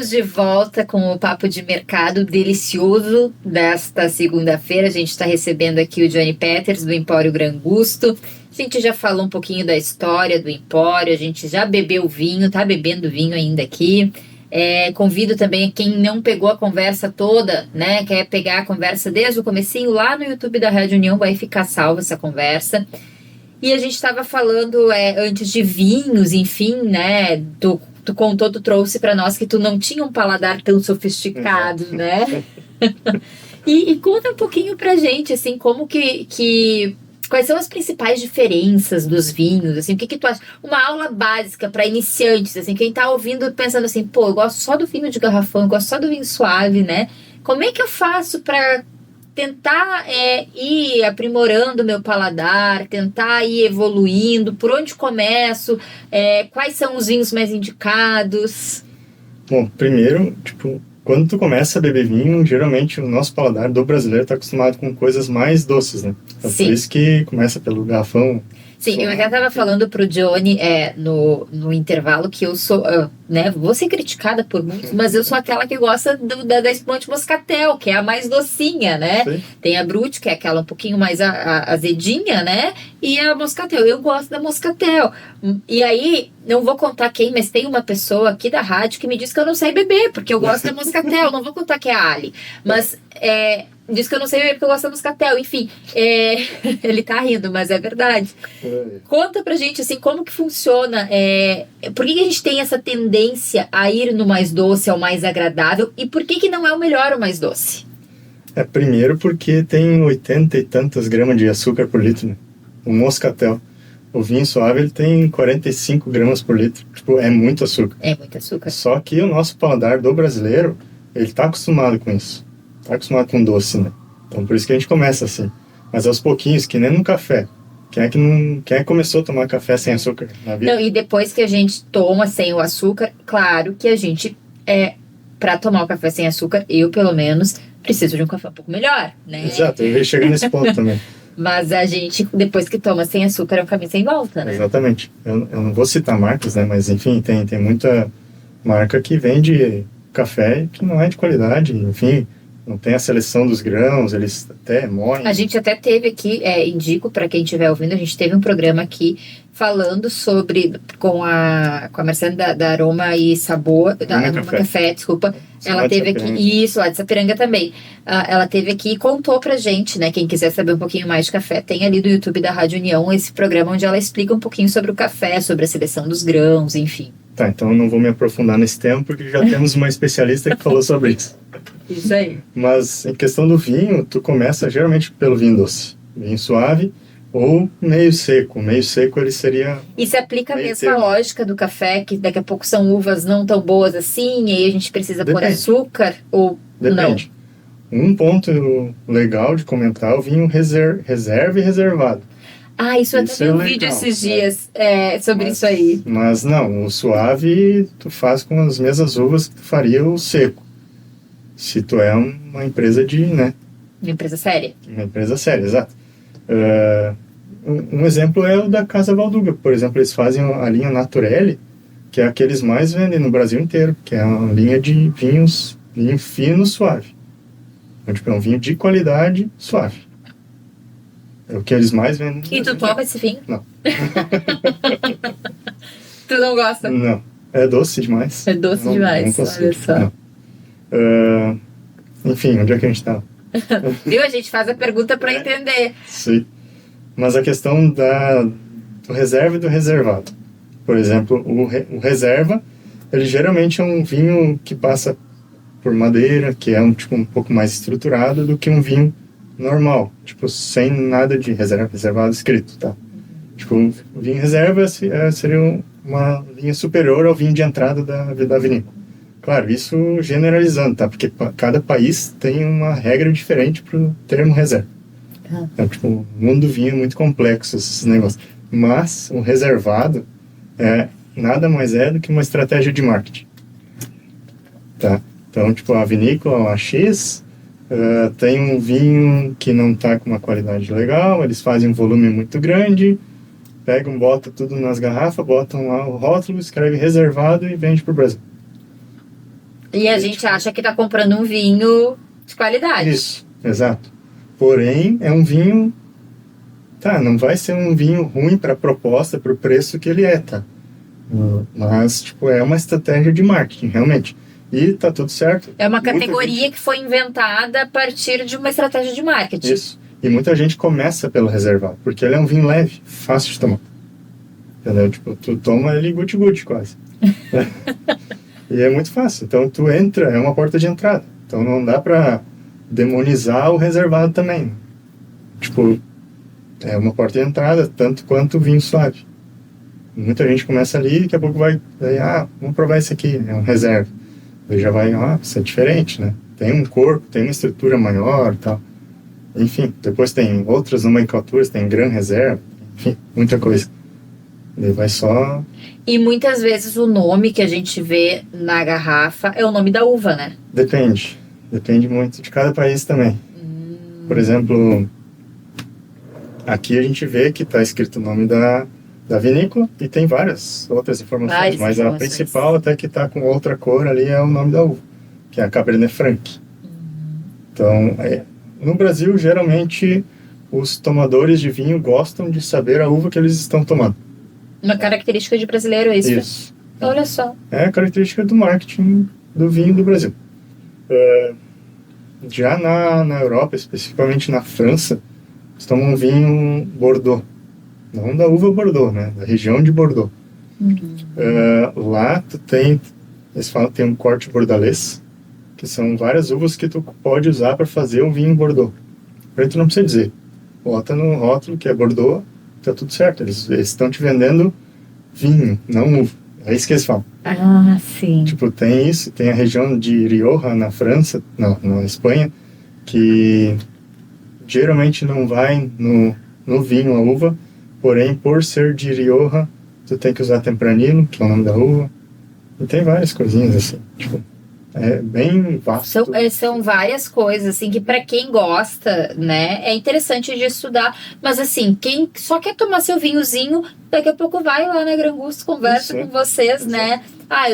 De volta com o Papo de Mercado delicioso desta segunda-feira. A gente está recebendo aqui o Johnny Peters, do Empório Grangusto. A gente já falou um pouquinho da história do Empório, a gente já bebeu vinho, tá bebendo vinho ainda aqui. Convido também quem não pegou a conversa toda, né, quer pegar a conversa desde o comecinho, lá no YouTube da Rádio União vai ficar salva essa conversa. E a gente estava falando antes de vinhos, enfim, né, tu contou, tu trouxe para nós que tu não tinha um paladar tão sofisticado, né? e conta um pouquinho pra gente, assim, como que quais são as principais diferenças dos vinhos, assim, o que tu acha? Uma aula básica para iniciantes, assim, quem tá ouvindo pensando assim, pô, eu gosto só do vinho de garrafão, eu gosto só do vinho suave, né? Como é que eu faço para tentar ir aprimorando o meu paladar, tentar ir evoluindo, por onde começo, quais são os vinhos mais indicados? Bom, primeiro, tipo, quando tu começa a beber vinho, geralmente o nosso paladar do brasileiro está acostumado com coisas mais doces, né? Então, por isso que começa pelo garrafão. Sim, eu até estava falando pro Johnny no intervalo que eu sou, né, vou ser criticada por muitos, mas eu sou aquela que gosta da espumante moscatel, que é a mais docinha, né? Sim. Tem a Brut, que é aquela um pouquinho mais azedinha, né? E a moscatel, eu gosto da moscatel. E aí, não vou contar quem, mas tem uma pessoa aqui da rádio que me diz que eu não sei beber, porque eu gosto da moscatel, não vou contar que é a Ali. Mas diz que eu não sei beber porque eu gosto da moscatel. Enfim, ele tá rindo, mas é verdade. Conta pra gente, assim, como que funciona. Por que a gente tem essa tendência a ir no mais doce, ao mais agradável? E por que não é o melhor o mais doce? Primeiro porque tem 80 e tantas gramas de açúcar por litro, né? O moscatel. O vinho suave, ele tem 45 gramas por litro. Tipo, é muito açúcar. É muito açúcar. Só que o nosso paladar do brasileiro, ele tá acostumado com isso. Tá acostumado com doce, né? Então, por isso que a gente começa assim. Mas aos pouquinhos, que nem no café. Quem é que começou a tomar café sem açúcar na vida? Não, e depois que a gente toma sem o açúcar, claro que a gente, para tomar o café sem açúcar, eu, pelo menos, preciso de um café um pouco melhor, né? Exato, eu ia chegar nesse ponto também. Mas a gente, depois que toma sem açúcar, é um caminho sem volta, né? Exatamente. Eu não vou citar marcas, né? Mas, enfim, tem muita marca que vende café que não é de qualidade, enfim, não tem a seleção dos grãos, eles até moem. A gente até teve aqui, indico para quem estiver ouvindo, a gente teve um programa aqui falando sobre, com a Marcela da Aroma e Sabor, da Aroma Café, desculpa. Ela teve aqui, isso, lá de Sapiranga também. Ela teve aqui e contou pra gente, né? Quem quiser saber um pouquinho mais de café, tem ali do YouTube da Rádio União esse programa onde ela explica um pouquinho sobre o café, sobre a seleção dos grãos, enfim. Tá, então eu não vou me aprofundar nesse tema porque já temos uma especialista que falou sobre isso. Isso aí. Mas em questão do vinho, tu começa geralmente pelo vinho doce, vinho suave ou meio seco. Meio seco ele seria... E se aplica a mesma lógica do café, que daqui a pouco são uvas não tão boas assim, e aí a gente precisa pôr açúcar ou Depende. Não? Um ponto legal de comentar é o vinho reserva e reservado. Isso eu até vi um vídeo esses dias sobre isso aí. Mas não, o suave tu faz com as mesmas uvas que tu faria o seco. Se tu é uma empresa Uma empresa séria. Uma empresa séria, exato. Um exemplo é o da Casa Valduga. Por exemplo, eles fazem a linha Naturelli, que é a que eles mais vendem no Brasil inteiro, que é uma linha de vinho fino suave. Então, tipo, é um vinho de qualidade suave. É o que eles mais vendem. E tu toma esse vinho? Não. Tu não gosta? Não. É doce demais. É doce demais, não consigo, olha só. Não. Enfim, onde é que a gente tá? Viu? A gente faz a pergunta para entender. Sim. Mas a questão do reserva e do reservado. Por exemplo, o reserva, ele geralmente é um vinho que passa por madeira, que é um pouco mais estruturado do que um vinho normal, tipo, sem nada de reservado escrito, tá? Tipo, o vinho reserva seria uma linha superior ao vinho de entrada da vinícola. Claro, isso generalizando, tá? Porque cada país tem uma regra diferente pro termo reserva. Então, tipo, o mundo do vinho é muito complexo, esses negócios. Mas o reservado nada mais é do que uma estratégia de marketing, tá? Então, tipo, a vinícola, a X... tem um vinho que não está com uma qualidade legal, eles fazem um volume muito grande, pegam, botam tudo nas garrafas, botam lá o rótulo, escreve reservado e vende para o Brasil. E a gente acha que está comprando um vinho de qualidade. Isso, exato. Porém, é um vinho... não vai ser um vinho ruim para a proposta, para o preço que ele é, tá? Mas, tipo, é uma estratégia de marketing, realmente. E tá tudo certo. É uma categoria que foi inventada a partir de uma estratégia de marketing. Isso. E muita gente começa pelo reservado, porque ele é um vinho leve, fácil de tomar. Entendeu? Tipo, tu toma ele guti-guti quase. E é muito fácil. Então tu entra, é uma porta de entrada. Então não dá pra demonizar o reservado também. Tipo, é uma porta de entrada, tanto quanto o vinho suave. Muita gente começa ali e daqui a pouco vai... vamos provar esse aqui, é um reserva. Ele já vai, isso é diferente, né? Tem um corpo, tem uma estrutura maior e tal. Enfim, depois tem outras nomenclaturas, tem Gran Reserva, enfim, muita coisa. Ele vai só... E muitas vezes o nome que a gente vê na garrafa é o nome da uva, né? Depende. Depende muito de cada país também. Por exemplo, aqui a gente vê que está escrito o nome da vinícola e tem várias outras informações, mas a principal até que está com outra cor ali é o nome da uva, que é a Cabernet Franc. Então, no Brasil, geralmente, os tomadores de vinho gostam de saber a uva que eles estão tomando. Uma característica de brasileiro, é isso? Isso. Olha só. É a característica do marketing do vinho do Brasil. Já na Europa, especificamente na França, eles tomam vinho Bordeaux. Não da uva Bordeaux, né? Da região de Bordeaux. Lá eles falam que tem um corte bordalês, que são várias uvas que tu pode usar para fazer um vinho Bordeaux. Aí tu não precisa dizer. Bota no rótulo que é Bordeaux, tá tudo certo. Eles estão te vendendo vinho, não uva. É isso que eles falam. Ah, sim. Tipo, tem isso, tem a região de Rioja na França, na Espanha, que geralmente não vai no vinho a uva, porém, por ser de Rioja, tu tem que usar Tempranillo, que é o nome da uva. E tem várias coisinhas assim, tipo, é bem vasto. São várias coisas, assim, que para quem gosta, né, é interessante de estudar. Mas, assim, quem só quer tomar seu vinhozinho, daqui a pouco vai lá na Gran Gusto, conversa com vocês, né? Ah,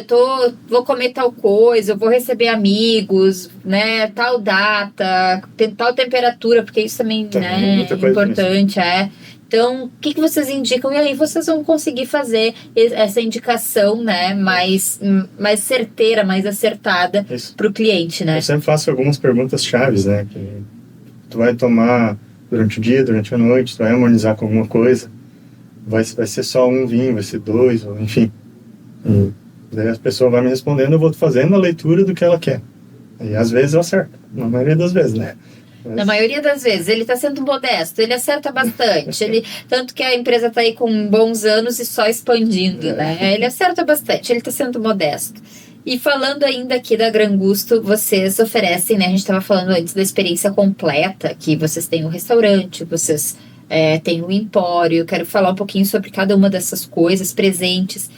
vou comer tal coisa, eu vou receber amigos, né, tal data, tal temperatura, porque isso também, né, é importante, Então, o que vocês indicam? E aí vocês vão conseguir fazer essa indicação, né, mais certeira, mais acertada para o cliente, né? Eu sempre faço algumas perguntas chaves, né? Que tu vai tomar durante o dia, durante a noite, tu vai harmonizar com alguma coisa. Vai ser só um vinho, vai ser dois, ou enfim. E daí a pessoa vai me respondendo, eu vou fazendo a leitura do que ela quer. E às vezes eu acerto, na maioria das vezes, né? Na maioria das vezes, ele está sendo modesto, ele acerta bastante, tanto que a empresa está aí com bons anos e só expandindo, né? Ele acerta bastante, ele está sendo modesto. E falando ainda aqui da Gran Gusto, vocês oferecem, né? A gente estava falando antes da experiência completa, que vocês têm um restaurante, vocês têm um empório, eu quero falar um pouquinho sobre cada uma dessas coisas presentes.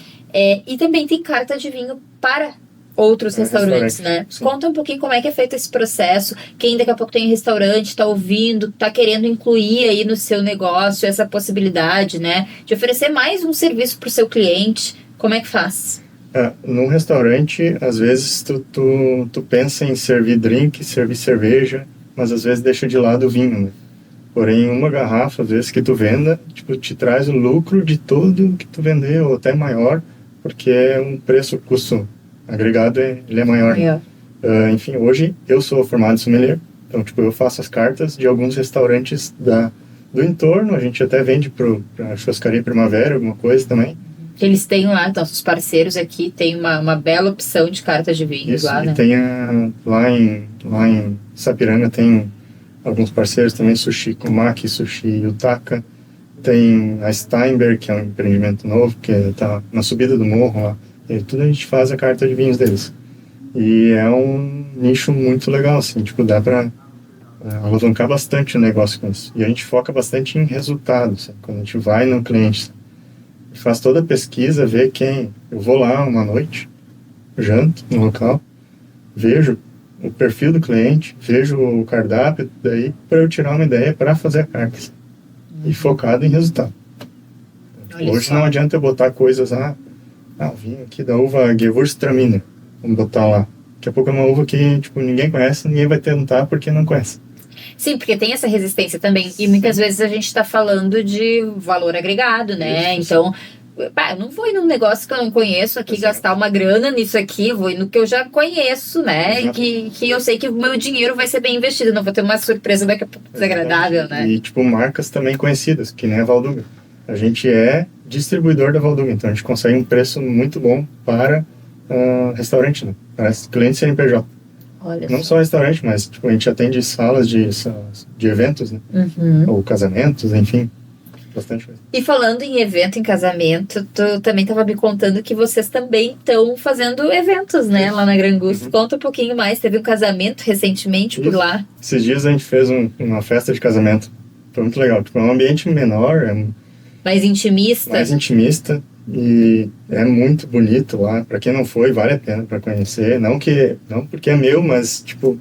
E também tem carta de vinho para outros restaurantes, né? Sim. Conta um pouquinho como é que é feito esse processo. Quem daqui a pouco tem restaurante, está ouvindo, está querendo incluir aí no seu negócio essa possibilidade, né? De oferecer mais um serviço para o seu cliente. Como é que faz? Num restaurante, às vezes tu pensa em servir drink, servir cerveja, mas às vezes deixa de lado o vinho, né? Porém, uma garrafa, às vezes que tu venda, tipo, te traz o lucro de tudo que tu vendeu, ou até maior, porque é um custo agregado, ele é maior. Enfim, hoje eu sou formado em sommelier, então tipo, eu faço as cartas de alguns restaurantes do entorno, a gente até vende para a Churrascaria Primavera, alguma coisa também. Eles têm lá, nossos parceiros aqui, tem uma bela opção de cartas de vinhos lá, né? Tem lá em Sapiranga tem alguns parceiros também, Sushi Kumaki, Sushi Yutaka, tem a Steinberg, que é um empreendimento novo, que está na subida do morro lá. E tudo a gente faz a carta de vinhos deles. E é um nicho muito legal, assim, tipo, dá pra alavancar bastante o negócio com isso. E a gente foca bastante em resultados, sabe? Quando a gente vai no cliente, sabe? A gente faz toda a pesquisa, vê quem... Eu vou lá uma noite, janto no local, vejo o perfil do cliente, vejo o cardápio, daí para eu tirar uma ideia para fazer a carta. Sabe? E focado em resultado. Hoje não adianta eu botar coisas o vinho aqui da uva Gewürztraminer, vamos botar lá. Daqui a pouco é uma uva que tipo, ninguém conhece, ninguém vai tentar porque não conhece. Sim, porque tem essa resistência também. E muitas vezes a gente está falando de valor agregado, né? Isso. Então, eu não vou ir num negócio que eu não conheço aqui, gastar uma grana nisso aqui, vou ir no que eu já conheço, né? E que eu sei que o meu dinheiro vai ser bem investido, não vou ter uma surpresa daqui a pouco desagradável, né? E tipo, marcas também conhecidas, que nem a Valduga. A gente é distribuidor da Valduga, então a gente consegue um preço muito bom para restaurante, né? Para cliente CNPJ. Olha não só restaurante, mas tipo, a gente atende salas de eventos, né? Ou casamentos, enfim, bastante coisa. E falando em evento, em casamento, tu também estava me contando que vocês também estão fazendo eventos, né? Lá na Gran Gusto. Conta um pouquinho mais, teve um casamento recentemente por lá. Esses dias a gente fez uma festa de casamento, foi muito legal, tipo, é um ambiente menor, mais intimista. Mais intimista e é muito bonito lá. Para quem não foi, vale a pena para conhecer. Não porque é meu, mas tipo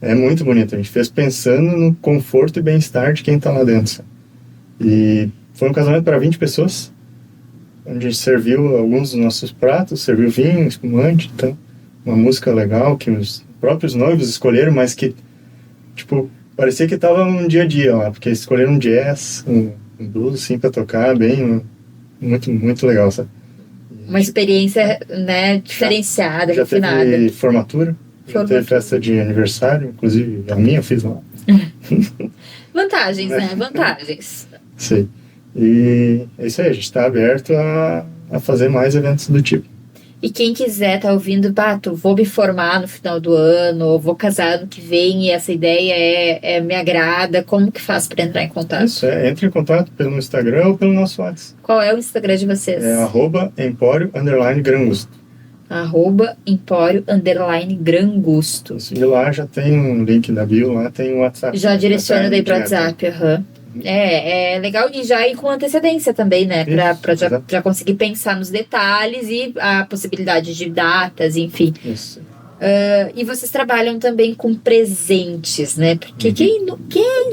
é muito bonito. A gente fez pensando no conforto e bem-estar de quem está lá dentro. E foi um casamento para 20 pessoas, onde a gente serviu alguns dos nossos pratos, serviu vinho, espumante, então uma música legal que os próprios noivos escolheram, mas que tipo parecia que estava um dia a dia lá, porque escolheram um jazz, um blues, assim, pra tocar, bem, muito, muito legal, sabe? Uma experiência, né, diferenciada, já refinada. Teve formatura, Já teve festa de aniversário, inclusive a minha eu fiz lá. Vantagens, né? Vantagens. Sim. E é isso aí, a gente está aberto a fazer mais eventos do tipo. E quem quiser tá ouvindo, Bato, vou me formar no final do ano, ou vou casar ano que vem e essa ideia me agrada, como que faz para entrar em contato? Isso, entre em contato pelo Instagram ou pelo nosso WhatsApp. Qual é o Instagram de vocês? É @empório_grangusto. @empório_grangusto. E lá já tem um link da bio, lá tem o WhatsApp. Já direciona daí para o WhatsApp, É legal e já ir com antecedência também, né? Para já conseguir pensar nos detalhes e a possibilidade de datas, enfim. Isso. E vocês trabalham também com presentes, né? Porque quem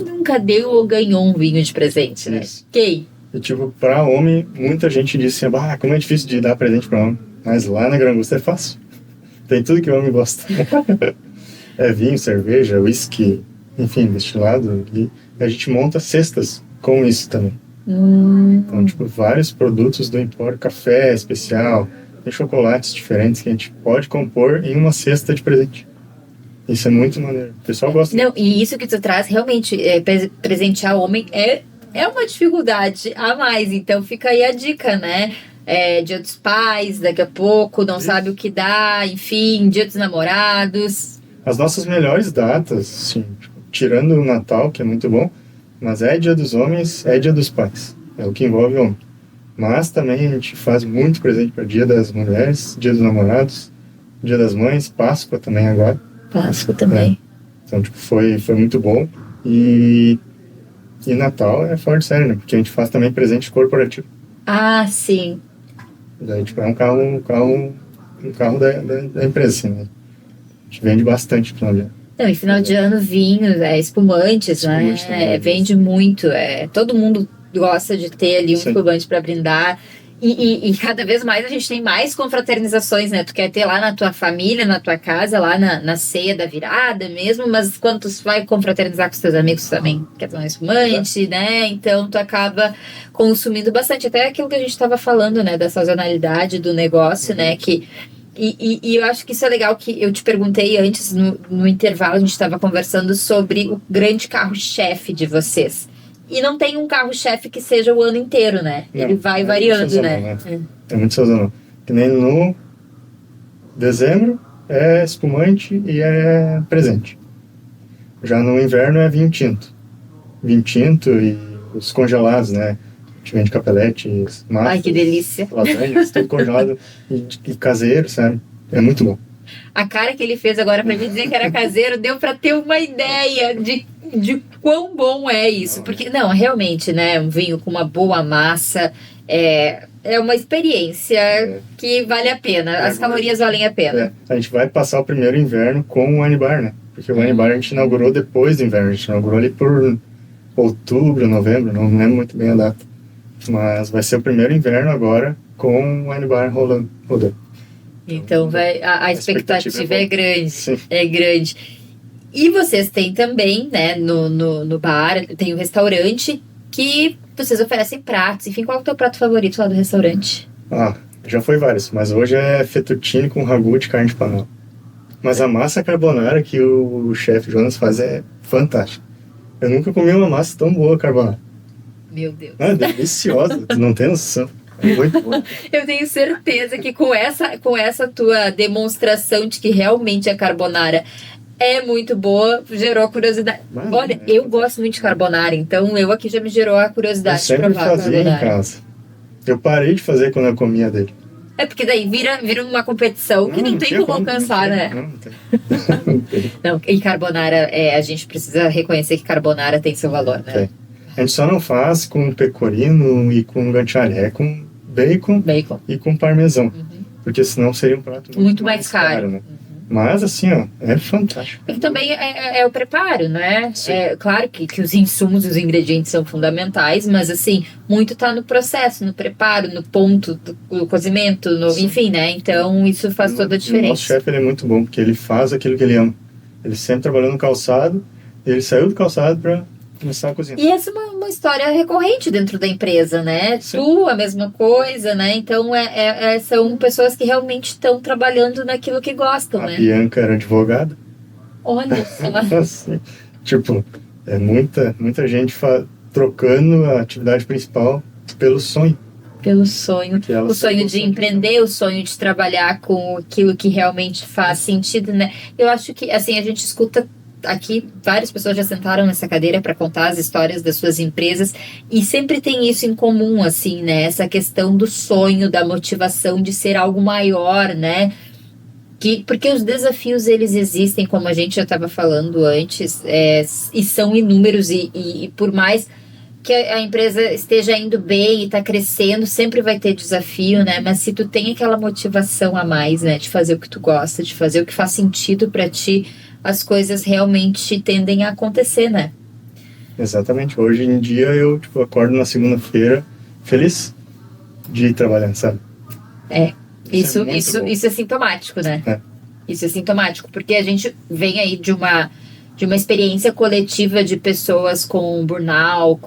nunca deu ou ganhou um vinho de presente, né? Isso. Quem? E tipo, para homem, muita gente diz assim, como é difícil de dar presente para homem. Mas lá na Grangusto é fácil. Tem tudo que o homem gosta. É vinho, cerveja, whisky, enfim, destilado. E a gente monta cestas com isso também. Então, tipo, vários produtos do Empório, café especial, tem chocolates diferentes que a gente pode compor em uma cesta de presente. Isso é muito maneiro. O pessoal gosta. Não, e isso que tu traz, realmente, presentear homem é uma dificuldade a mais. Então, fica aí a dica, né? Dia dos Pais, daqui a pouco, não sabe o que dá, enfim, Dia dos Namorados. As nossas melhores datas, assim, tipo, tirando o Natal, que é muito bom, mas Dia dos Homens, Dia dos Pais. É o que envolve o homem. Mas também a gente faz muito presente para Dia das Mulheres, Dia dos Namorados, Dia das Mães, Páscoa também agora. Páscoa também. Então, tipo, foi muito bom. E Natal é fora de série, né? Porque a gente faz também presente corporativo. Ah, sim. Daí, tipo, é um carro da empresa, assim, né? A gente vende bastante no final de ano. Não, em final de ano, vinhos, espumantes, né? Também, vende muito. Todo mundo gosta de ter ali um espumante para brindar. E cada vez mais a gente tem mais confraternizações, né? Tu quer ter lá na tua família, na tua casa, lá na ceia da virada mesmo, mas quando tu vai confraternizar com os teus amigos também quer tomar um espumante, né? Então tu acaba consumindo bastante. Até aquilo que a gente estava falando, né? Da sazonalidade do negócio, né? E eu acho que isso é legal, que eu te perguntei antes, no intervalo, a gente estava conversando sobre o grande carro-chefe de vocês. E não tem um carro-chefe que seja o ano inteiro, né? Não, ele vai variando, sazonal, né? É muito sazonal. Que nem no dezembro é espumante e é presente. Já no inverno é vinho tinto. Vinho tinto e os congelados, né? A gente vende capelete, massas, ai, que delícia. lasanhas, tudo congelado e caseiro, sabe? É muito bom. A cara que ele fez agora pra me dizer que era caseiro deu pra ter uma ideia de quão bom é isso. Porque, não, realmente, né? Um vinho com uma boa massa é uma experiência que vale a pena. As calorias valem a pena. A gente vai passar o primeiro inverno com o Wine Bar, né? Porque o Wine Bar a gente inaugurou depois do inverno. A gente inaugurou ali por outubro, novembro, não lembro muito bem a data. Mas vai ser o primeiro inverno agora com o Wine Bar rodando. Então a expectativa é grande. Sim. É grande. E vocês têm também, né, no bar, tem um restaurante que vocês oferecem pratos. Enfim, qual é o teu prato favorito lá do restaurante? Já foi vários, mas hoje é fettuccine com ragu de carne de panela. Mas a massa carbonara que o chefe Jonas faz é fantástica. Eu nunca comi uma massa tão boa carbonara. Meu Deus. É deliciosa, tu não tem noção. É muito bom. Eu tenho certeza que com essa tua demonstração de que realmente a carbonara é muito boa, gerou curiosidade. Olha, eu gosto muito de carbonara, então eu aqui já me gerou a curiosidade de provar a carbonara. Eu sempre fazia em casa. Eu parei de fazer quando eu comia dele. É porque daí vira uma competição que não tem como alcançar, né? Não tem. Não, e carbonara, a gente precisa reconhecer que carbonara tem seu valor, né? Okay. A gente só não faz com pecorino e com guanciale, é com bacon e com parmesão. Porque senão seria um prato muito mais caro, né? Mas assim, é fantástico. E também é o preparo, né? Sim. Claro que os insumos, os ingredientes são fundamentais, mas assim, muito tá no processo, no preparo, no ponto do cozimento, enfim, né? Então isso faz toda a diferença. O nosso chefe ele é muito bom, porque ele faz aquilo que ele ama. Ele sempre trabalhou no calçado, ele saiu do calçado para começar a cozinhar. E essa é uma história recorrente dentro da empresa, né? Sim. Tu, a mesma coisa, né? Então, são pessoas que realmente estão trabalhando naquilo que gostam, A né? Bianca era advogada. Olha só. Assim, tipo, é muita gente trocando a atividade principal pelo sonho. Pelo sonho. Que ela O sonho de sempre empreender, o sonho de trabalhar com aquilo que realmente faz sentido, né? Eu acho que, assim, a gente escuta aqui, várias pessoas já sentaram nessa cadeira para contar as histórias das suas empresas e sempre tem isso em comum, assim, né? Essa questão do sonho, da motivação de ser algo maior, né? Porque os desafios, eles existem, como a gente já estava falando antes, e são inúmeros e por mais que a empresa esteja indo bem e está crescendo, sempre vai ter desafio, né? Mas se tu tem aquela motivação a mais, né? De fazer o que tu gosta, de fazer o que faz sentido para ti, as coisas realmente tendem a acontecer, né? Exatamente. Hoje em dia eu acordo na segunda-feira feliz de ir trabalhar, sabe? Isso muito bom. é sintomático, né? É. Isso é sintomático, porque a gente vem aí de uma experiência coletiva de pessoas com burnout,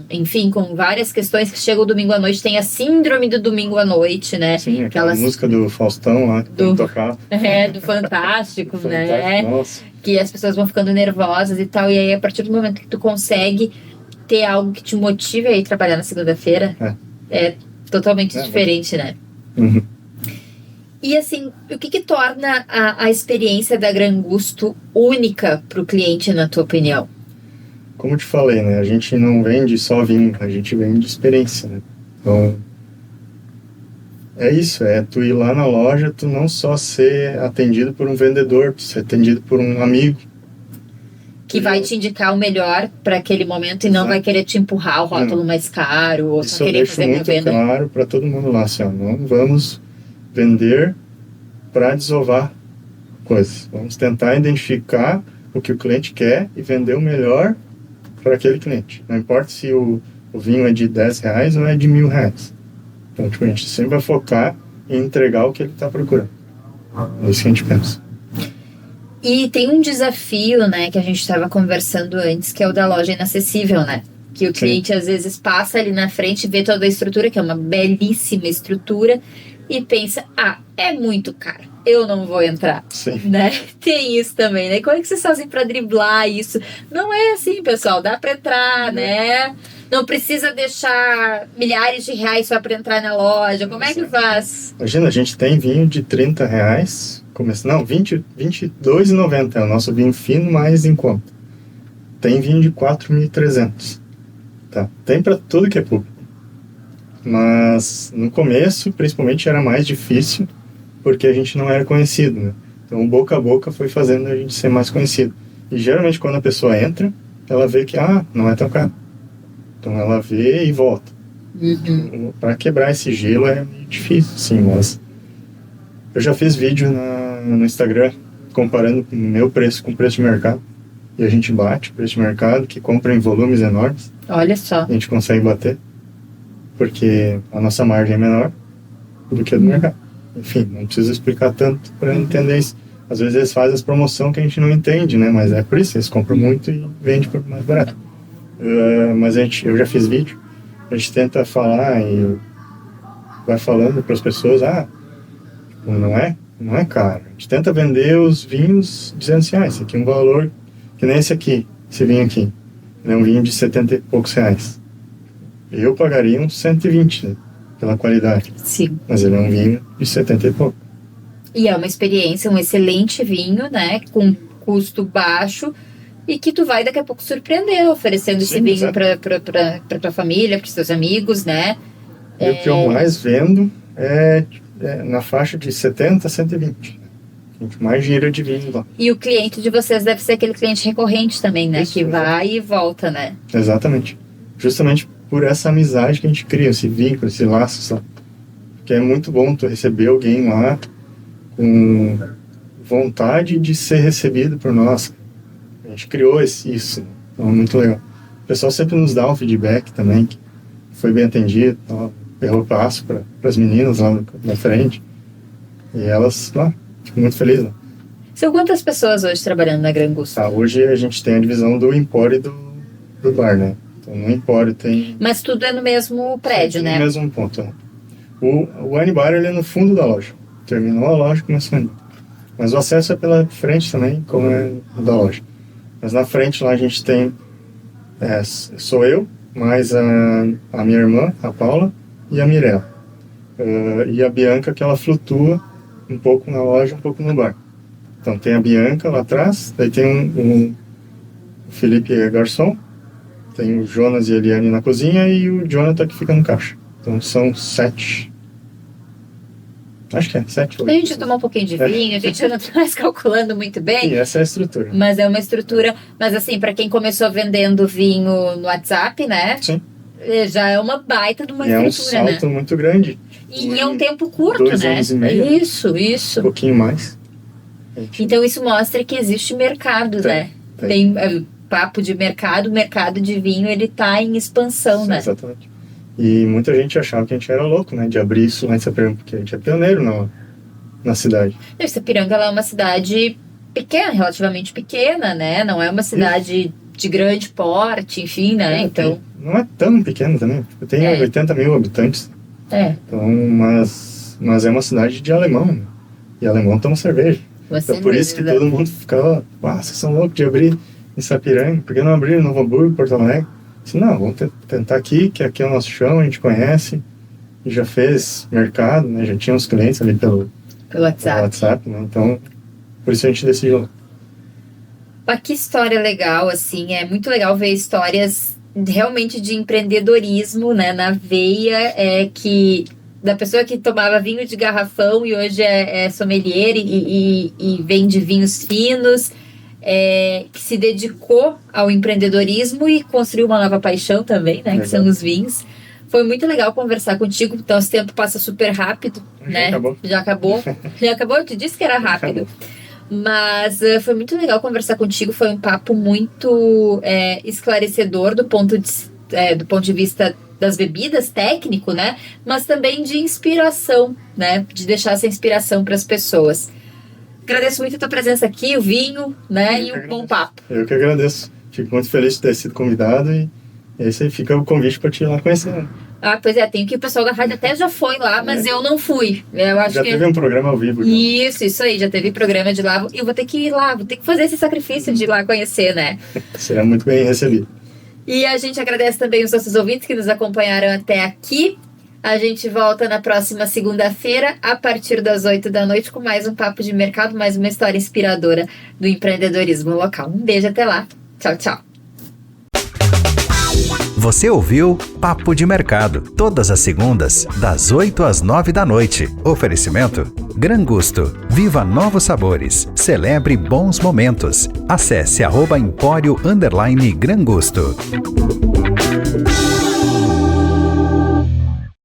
enfim, com várias questões que chegam domingo à noite, tem a síndrome do domingo à noite, né? Sim, aquela música do Faustão lá, que tocava. Do Fantástico, Fantástico, né? nossa. Que as pessoas vão ficando nervosas e tal, e aí a partir do momento que tu consegue ter algo que te motive a ir trabalhar na segunda-feira, é totalmente diferente, né? Uhum. E assim, o que torna a experiência da Gran Gusto única para o cliente, na tua opinião? Como eu te falei, né? A gente não vende só vinho, a gente vende experiência, né? Então, é isso, tu ir lá na loja, tu não só ser atendido por um vendedor, tu ser atendido por um amigo. Que vai te indicar o melhor para aquele momento e não vai querer te empurrar o rótulo mais caro ou Isso só querer fazer uma venda. Isso eu deixo muito claro para todo mundo lá, assim, ó, não vamos vender para desovar coisas. Vamos tentar identificar o que o cliente quer e vender o melhor para aquele cliente. Não importa se o vinho é de R$10 ou é de R$1.000. Então, a gente sempre vai focar em entregar o que ele está procurando. É isso que a gente pensa. E tem um desafio, né, que a gente estava conversando antes, que é o da loja inacessível, né? Que o cliente às vezes passa ali na frente, vê toda a estrutura, que é uma belíssima estrutura, e pensa, é muito caro, eu não vou entrar. Sim. Né? Tem isso também, né? Como é que vocês fazem para driblar isso? Não é assim, pessoal, dá para entrar, né? Não precisa deixar milhares de reais só para entrar na loja. Como é que faz? Imagina, a gente tem vinho de R$30, não, R$22,90 é o nosso vinho fino mais em conta. Tem vinho de R$4.300. Tá? Tem para tudo que é público. Mas no começo, principalmente, era mais difícil porque a gente não era conhecido, né? Então, boca a boca foi fazendo a gente ser mais conhecido. E geralmente, quando a pessoa entra, ela vê que, não é tão caro. Então, ela vê e volta. Uhum. Para quebrar esse gelo é meio difícil, sim, mas eu já fiz vídeo no Instagram comparando o meu preço com o preço de mercado. E a gente bate o preço de mercado, que compra em volumes enormes. Olha só. A gente consegue bater, porque a nossa margem é menor do que a do mercado. Enfim, não precisa explicar tanto para entender isso. Às vezes eles fazem as promoções que a gente não entende, né? Mas é por isso, eles compram muito e vendem por mais barato. Mas eu já fiz vídeo, a gente tenta falar e vai falando para as pessoas, não é caro. A gente tenta vender os vinhos dizendo assim, esse aqui é um valor que nem esse aqui, esse vinho aqui. É um vinho de 70 e poucos reais. Eu pagaria uns 120, né, pela qualidade. Sim. Mas ele é um vinho de 70 e pouco. E é uma experiência, um excelente vinho, né? Com custo baixo e que tu vai daqui a pouco surpreender oferecendo esse vinho para tua família, para os teus amigos, né? E o que eu mais vendo é na faixa de 70 a 120. A gente mais gira de vinho lá. E o cliente de vocês deve ser aquele cliente recorrente também, né? Isso, que vai e volta, né? Exatamente. Justamente por essa amizade que a gente cria, esse vínculo, esse laço, sabe? Porque é muito bom tu receber alguém lá com vontade de ser recebido por nós. A gente criou isso, então é muito legal. O pessoal sempre nos dá um feedback também, que foi bem atendido, errou passo para as meninas lá na frente, e elas ficam muito felizes. Né? São quantas pessoas hoje trabalhando na Gran Gusto? Hoje a gente tem a divisão do Empório pro bar, né? Então no Empório tem... Mas tudo é no mesmo prédio, né? No mesmo ponto, né? O wine bar, ele é no fundo da loja. Terminou a loja, começou a wine bar. Mas o acesso é pela frente também, como é o da loja. Mas na frente lá a gente tem... sou eu, mais a minha irmã, a Paula, e a Mirella. E a Bianca, que ela flutua um pouco na loja, um pouco no bar. Então tem a Bianca lá atrás, daí tem o Felipe garçom, tem o Jonas e a Eliane na cozinha e o Jonathan que fica no caixa. Então são 7. Acho que é 7 ou 8. A gente tomou um pouquinho de vinho, a gente não está mais calculando muito bem. Sim, essa é a estrutura. Mas é uma estrutura, mas assim, para quem começou vendendo vinho no WhatsApp, né? Sim. Já é uma baita de uma E estrutura, é um salto muito grande. E é um tempo curto, 2 né? anos e meio. Isso. Um pouquinho mais. Então isso mostra que existe mercado, né? Tem papo de mercado, o mercado de vinho, ele tá em expansão, né? Exatamente. E muita gente achava que a gente era louco, né? De abrir isso lá em Sapiranga, porque a gente é pioneiro na cidade. E Sapiranga ela é uma cidade pequena, relativamente pequena, né? Não é uma cidade de grande porte, enfim, né? Então... Não é tão pequena também. Tem 80 mil habitantes. Então, mas é uma cidade de alemão, né? E alemão toma cerveja. Então por isso que todo mundo ficava, vocês são loucos de abrir em Sapiranga, por que não abrir em Novo Hamburgo, Porto Alegre? Disse, não, vamos tentar aqui, que aqui é o nosso chão, a gente conhece, e já fez mercado, né? Já tinha uns clientes ali pelo WhatsApp, né? Então, por isso a gente decidiu. Que história legal, assim, é muito legal ver histórias realmente de empreendedorismo, né, na veia, da pessoa que tomava vinho de garrafão e hoje é sommelier e vende vinhos finos, que se dedicou ao empreendedorismo e construiu uma nova paixão também, né, que são os vinhos. Foi muito legal conversar contigo, então esse tempo passa super rápido, né? Já acabou. Eu te disse que era rápido. Mas foi muito legal conversar contigo, foi um papo muito esclarecedor do ponto de vista das bebidas, técnico, né? Mas também de inspiração, né? De deixar essa inspiração para as pessoas. Agradeço muito a tua presença aqui, o vinho, né? E um bom papo. Eu que agradeço. Fico muito feliz de ter sido convidado e esse aí fica o convite para te ir lá conhecer. Né? Pois é, tem que o pessoal da rádio até já foi lá, mas eu não fui. Eu acho já teve um programa ao vivo. Já. Isso aí, já teve programa de lá. E eu vou ter que ir lá, vou ter que fazer esse sacrifício de ir lá conhecer, né? Será muito bem recebido. E a gente agradece também os nossos ouvintes que nos acompanharam até aqui. A gente volta na próxima segunda-feira, a partir das 8 da noite, com mais um Papo de Mercado, mais uma história inspiradora do empreendedorismo local. Um beijo, até lá. Tchau, tchau. Você ouviu Papo de Mercado, todas as segundas, das 8 às 9 da noite. Oferecimento Gran Gusto. Viva novos sabores. Celebre bons momentos. Acesse @Empório_Gran Gusto.